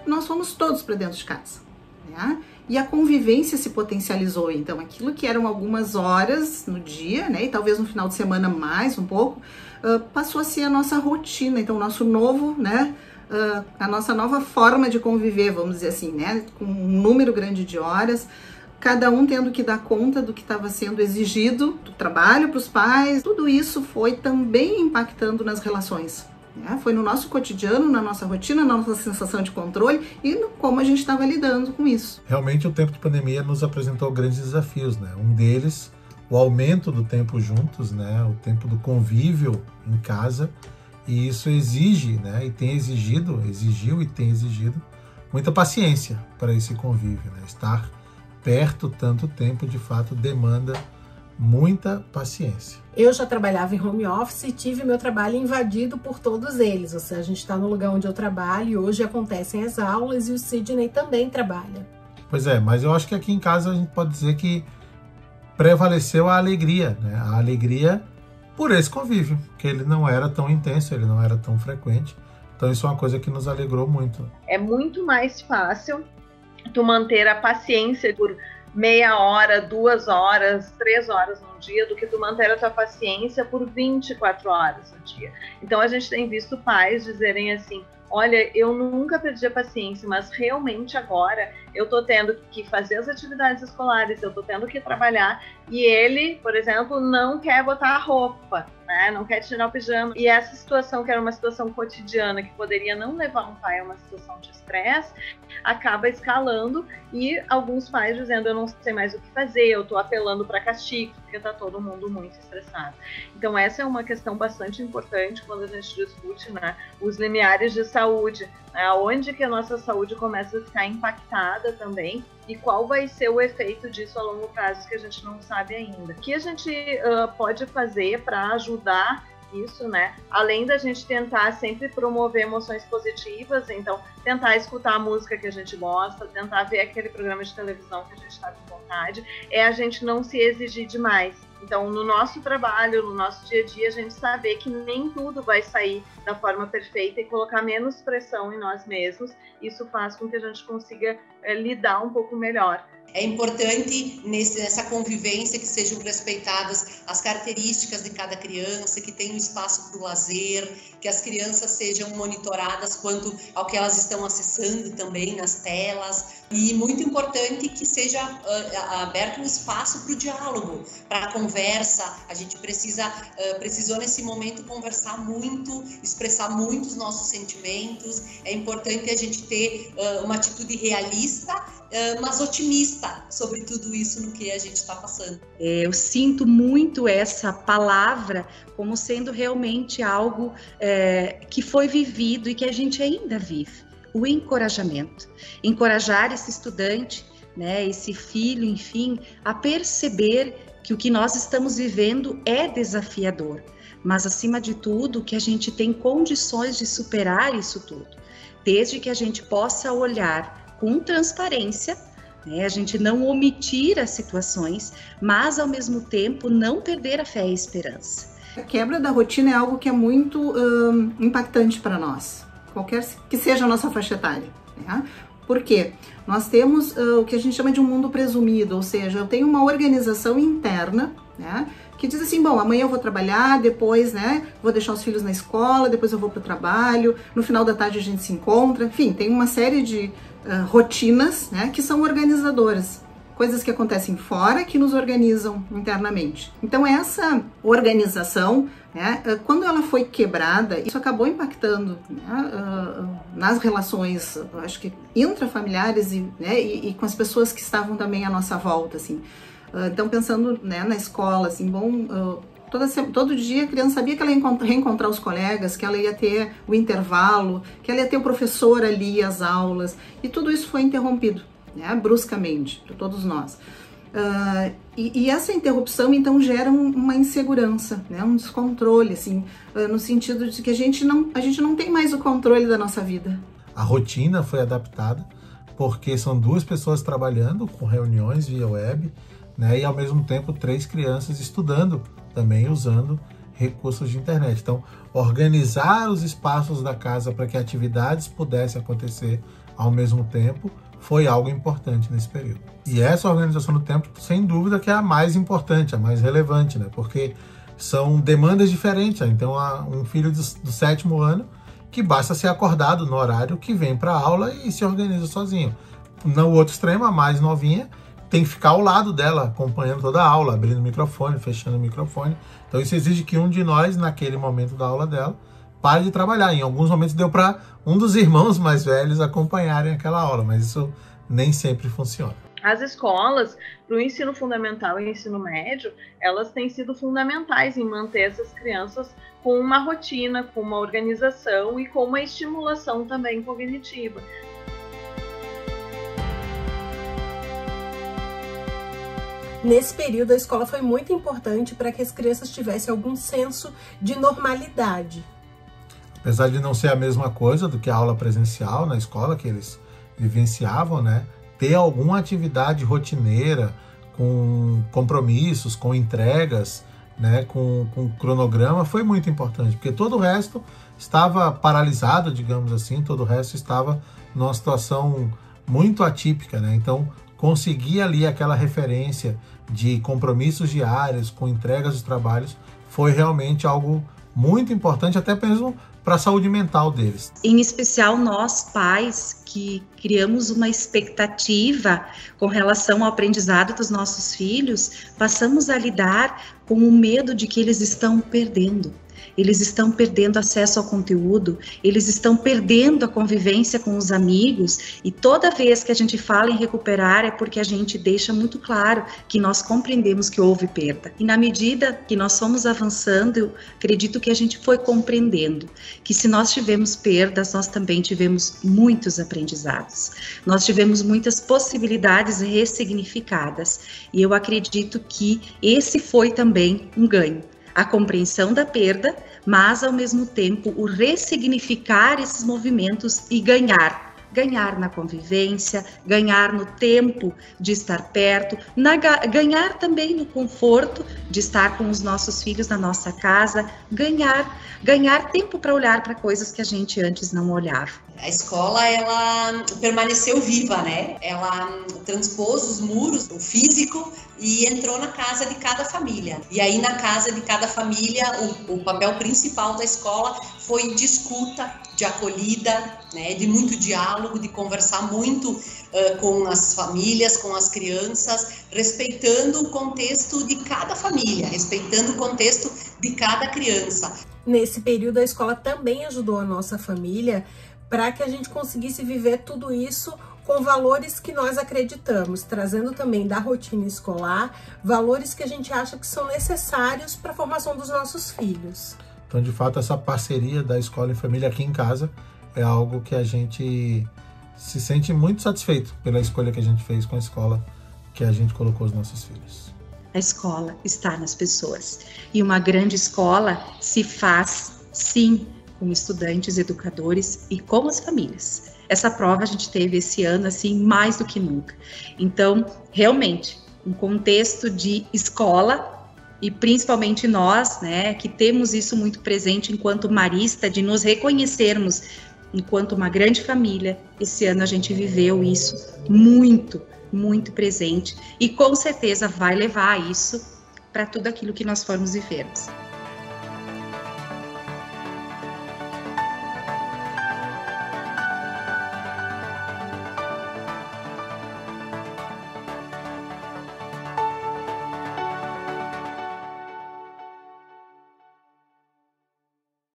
nós fomos todos para dentro de casa, né? E a convivência se potencializou. Então, aquilo que eram algumas horas no dia, né, e talvez no final de semana mais um pouco, passou a ser a nossa rotina. Então, o nosso novo, né, a nossa nova forma de conviver, vamos dizer assim, né, com um número grande de horas, cada um tendo que dar conta do que estava sendo exigido, do trabalho para os pais. Tudo isso foi também impactando nas relações. Foi no nosso cotidiano, na nossa rotina, na nossa sensação de controle e no como a gente estava lidando com isso. Realmente o tempo de pandemia nos apresentou grandes desafios, né? Um deles, o aumento do tempo juntos, né? O tempo do convívio em casa, e isso exige, né? E tem exigido, exigiu e tem exigido muita paciência para esse convívio, né? Estar perto tanto tempo, de fato, demanda muita paciência. Eu já trabalhava em home office e tive meu trabalho invadido por todos eles. Ou seja, a gente está no lugar onde eu trabalho e hoje acontecem as aulas e o Sidney também trabalha. Pois é, mas eu acho que aqui em casa a gente pode dizer que prevaleceu a alegria, né? A alegria por esse convívio, que ele não era tão intenso, ele não era tão frequente. Então isso é uma coisa que nos alegrou muito. É muito mais fácil tu manter a paciência por meia hora, 2 horas, 3 horas no dia, do que tu manter a tua paciência por 24 horas no dia. Então a gente tem visto pais dizerem assim: olha, eu nunca perdi a paciência, mas realmente agora eu tô tendo que fazer as atividades escolares, eu tô tendo que trabalhar, e ele, por exemplo, não quer botar a roupa, né? Não quer tirar o pijama. E essa situação, que era uma situação cotidiana, que poderia não levar um pai a uma situação de estresse, acaba escalando, e alguns pais dizendo: eu não sei mais o que fazer, eu tô apelando para castigo, porque tá todo mundo muito estressado. Então essa é uma questão bastante importante quando a gente discute, né, os limiares de saúde, né, onde que a nossa saúde começa a ficar impactada também, e qual vai ser o efeito disso a longo prazo, que a gente não sabe ainda. O que a gente pode fazer para ajudar isso, né? Além da gente tentar sempre promover emoções positivas, então tentar escutar a música que a gente gosta, tentar ver aquele programa de televisão que a gente está com vontade, é a gente não se exigir demais. Então, no nosso trabalho, no nosso dia a dia, a gente saber que nem tudo vai sair da forma perfeita e colocar menos pressão em nós mesmos. Isso faz com que a gente consiga lidar um pouco melhor. É importante nessa convivência que sejam respeitadas as características de cada criança, que tenha um espaço para o lazer, que as crianças sejam monitoradas quanto ao que elas estão acessando também nas telas. E muito importante que seja aberto um espaço para o diálogo, para a conversa. A gente precisou nesse momento conversar muito, expressar muito os nossos sentimentos. É importante a gente ter uma atitude realista, mas otimista sobre tudo isso no que a gente está passando. Eu sinto muito essa palavra como sendo realmente algo que foi vivido e que a gente ainda vive. O encorajamento. Encorajar esse estudante, né, esse filho, enfim, a perceber que o que nós estamos vivendo é desafiador, mas acima de tudo que a gente tem condições de superar isso tudo, desde que a gente possa olhar com transparência, né, a gente não omitir as situações, mas ao mesmo tempo não perder a fé e a esperança. A quebra da rotina é algo que é muito impactante para nós, qualquer que seja a nossa faixa etária, né? Por quê? Nós temos o que a gente chama de um mundo presumido, ou seja, eu tenho uma organização interna, né, que diz assim: bom, amanhã eu vou trabalhar, depois, né, vou deixar os filhos na escola, depois eu vou para o trabalho, no final da tarde a gente se encontra, enfim, tem uma série de rotinas, né, que são organizadoras. Coisas que acontecem fora que nos organizam internamente. Então essa organização, né, quando ela foi quebrada, isso acabou impactando, né, nas relações, acho que intrafamiliares e com as pessoas que estavam também à nossa volta, assim. Então pensando, né, na escola, assim, bom, todo dia a criança sabia que ela ia reencontrar os colegas, que ela ia ter o intervalo, que ela ia ter o professor ali, as aulas, e tudo isso foi interrompido, né, bruscamente, para todos nós. E essa interrupção, então, gera uma insegurança, né, um descontrole, assim, no sentido de que a gente não tem mais o controle da nossa vida. A rotina foi adaptada, porque são 2 pessoas trabalhando com reuniões via web, né, e ao mesmo tempo 3 crianças estudando, também usando recursos de internet. Então, organizar os espaços da casa para que atividades pudessem acontecer ao mesmo tempo foi algo importante nesse período. E essa organização do tempo, sem dúvida, que é a mais importante, a mais relevante, né? Porque são demandas diferentes. Então, há um filho do 7º ano que basta ser acordado no horário que vem para a aula e se organiza sozinho. No outro extremo, a mais novinha tem que ficar ao lado dela, acompanhando toda a aula, abrindo o microfone, fechando o microfone. Então isso exige que um de nós, naquele momento da aula dela, pare de trabalhar. Em alguns momentos deu para um dos irmãos mais velhos acompanharem aquela aula, mas isso nem sempre funciona. As escolas, para o ensino fundamental e ensino médio, elas têm sido fundamentais em manter essas crianças com uma rotina, com uma organização e com uma estimulação também cognitiva. Nesse período, a escola foi muito importante para que as crianças tivessem algum senso de normalidade. Apesar de não ser a mesma coisa do que a aula presencial na escola que eles vivenciavam, né? Ter alguma atividade rotineira, com compromissos, com entregas, né? Com cronograma, foi muito importante, porque todo o resto estava paralisado, digamos assim, todo o resto estava numa situação muito atípica, né? Então, conseguir ali aquela referência de compromissos diários, com entregas dos trabalhos, foi realmente algo muito importante, até mesmo para a saúde mental deles. Em especial nós, pais, que criamos uma expectativa com relação ao aprendizado dos nossos filhos, passamos a lidar com o medo de que eles estão perdendo. Eles estão perdendo acesso ao conteúdo, eles estão perdendo a convivência com os amigos, e toda vez que a gente fala em recuperar é porque a gente deixa muito claro que nós compreendemos que houve perda. E na medida que nós fomos avançando, eu acredito que a gente foi compreendendo que se nós tivemos perdas, nós também tivemos muitos aprendizados. Nós tivemos muitas possibilidades ressignificadas, e eu acredito que esse foi também um ganho. A compreensão da perda, mas ao mesmo tempo o ressignificar esses movimentos e ganhar na convivência, ganhar no tempo de estar perto, ganhar também no conforto de estar com os nossos filhos na nossa casa, ganhar tempo para olhar para coisas que a gente antes não olhava. A escola, ela permaneceu viva, né? Ela transpôs os muros, o físico, e entrou na casa de cada família. E aí, na casa de cada família, o papel principal da escola foi de escuta, de acolhida, né? De muito diálogo, de conversar muito com as famílias, com as crianças, respeitando o contexto de cada família, respeitando o contexto de cada criança. Nesse período, a escola também ajudou a nossa família para que a gente conseguisse viver tudo isso com valores que nós acreditamos, trazendo também da rotina escolar, valores que a gente acha que são necessários para a formação dos nossos filhos. Então, de fato, essa parceria da escola e família aqui em casa é algo que a gente se sente muito satisfeito pela escolha que a gente fez com a escola que a gente colocou os nossos filhos. A escola está nas pessoas, e uma grande escola se faz, sim, com estudantes, educadores e com as famílias. Essa prova a gente teve esse ano, assim, mais do que nunca. Então, realmente, um contexto de escola, e principalmente nós, né, que temos isso muito presente enquanto marista, de nos reconhecermos enquanto uma grande família, esse ano a gente viveu isso muito, muito presente, e com certeza vai levar isso para tudo aquilo que nós formos vivermos.